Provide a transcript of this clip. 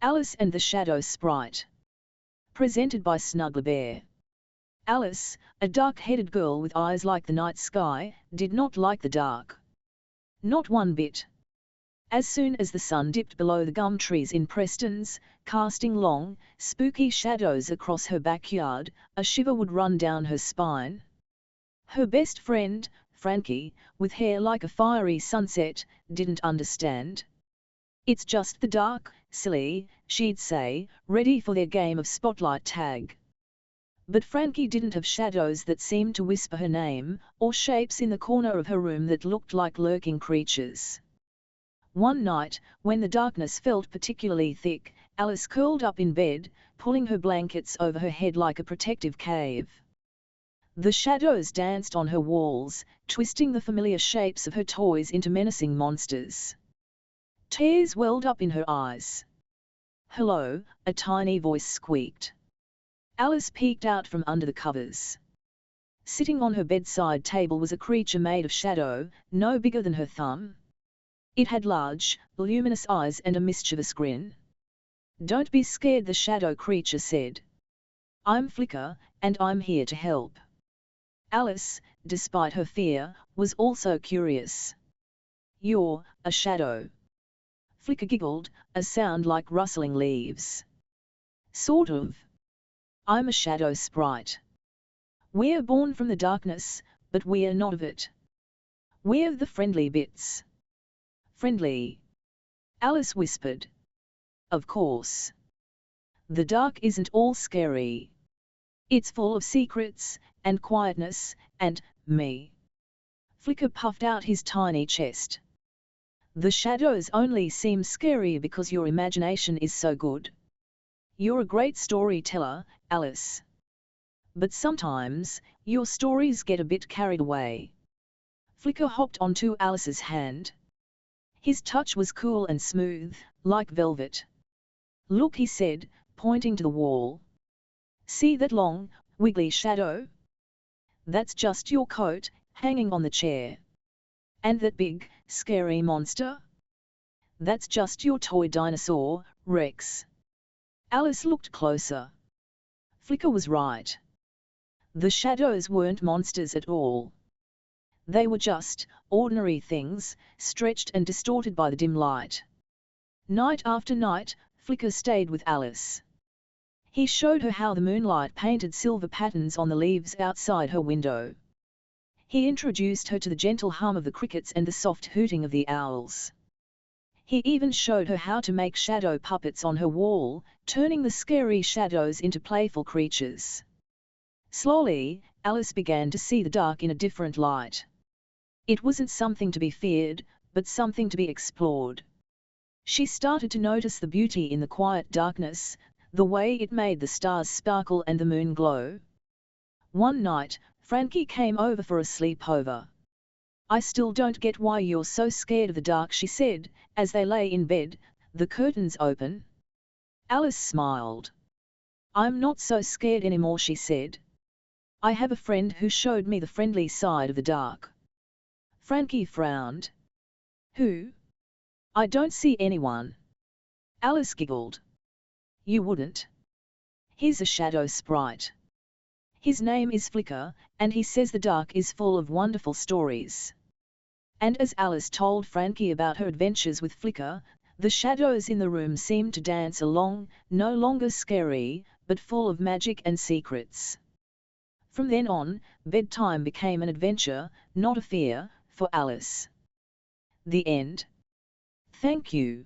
Alice and the Shadow Sprite. Presented by Snuggler Bear. Alice, a dark-headed girl with eyes like the night sky, did not like the dark. Not one bit. As soon as the sun dipped below the gum trees in Preston's, casting long, spooky shadows across her backyard, a shiver would run down her spine. Her best friend, Frankie, with hair like a fiery sunset, didn't understand. "It's just the dark, silly," she'd say, ready for their game of spotlight tag. But Frankie didn't have shadows that seemed to whisper her name, or shapes in the corner of her room that looked like lurking creatures. One night, when the darkness felt particularly thick, Alice curled up in bed, pulling her blankets over her head like a protective cave. The shadows danced on her walls, twisting the familiar shapes of her toys into menacing monsters. Tears welled up in her eyes. "Hello," a tiny voice squeaked. Alice peeked out from under the covers. Sitting on her bedside table was a creature made of shadow, no bigger than her thumb. It had large, luminous eyes and a mischievous grin. "Don't be scared," the shadow creature said. "I'm Flicker, and I'm here to help." Alice, despite her fear, was also curious. "You're a shadow?" Flicker giggled, a sound like rustling leaves. "Sort of. I'm a shadow sprite. We're born from the darkness, but we're not of it. We're the friendly bits." "Friendly?" Alice whispered. "Of course. The dark isn't all scary. It's full of secrets, and quietness, and me." Flicker puffed out his tiny chest. "The shadows only seem scary because your imagination is so good. You're a great storyteller, Alice. But sometimes, your stories get a bit carried away." Flicker hopped onto Alice's hand. His touch was cool and smooth, like velvet. "Look," he said, pointing to the wall. "See that long, wiggly shadow? That's just your coat, hanging on the chair. And that big, scary monster? That's just your toy dinosaur, Rex." Alice looked closer. Flicker was right. The shadows weren't monsters at all. They were just ordinary things, stretched and distorted by the dim light. Night after night, Flicker stayed with Alice. He showed her how the moonlight painted silver patterns on the leaves outside her window. He introduced her to the gentle hum of the crickets and the soft hooting of the owls. He even showed her how to make shadow puppets on her wall, turning the scary shadows into playful creatures. Slowly, Alice began to see the dark in a different light. It wasn't something to be feared, but something to be explored. She started to notice the beauty in the quiet darkness, the way it made the stars sparkle and the moon glow. One night, Frankie came over for a sleepover. "I still don't get why you're so scared of the dark," she said, as they lay in bed, the curtains open. Alice smiled. "I'm not so scared anymore," she said. "I have a friend who showed me the friendly side of the dark." Frankie frowned. "Who?" "I don't see anyone." Alice giggled. "You wouldn't? He's a shadow sprite. His name is Flicker, and he says the dark is full of wonderful stories." And as Alice told Frankie about her adventures with Flicker, the shadows in the room seemed to dance along, no longer scary, but full of magic and secrets. From then on, bedtime became an adventure, not a fear, for Alice. The end. Thank you.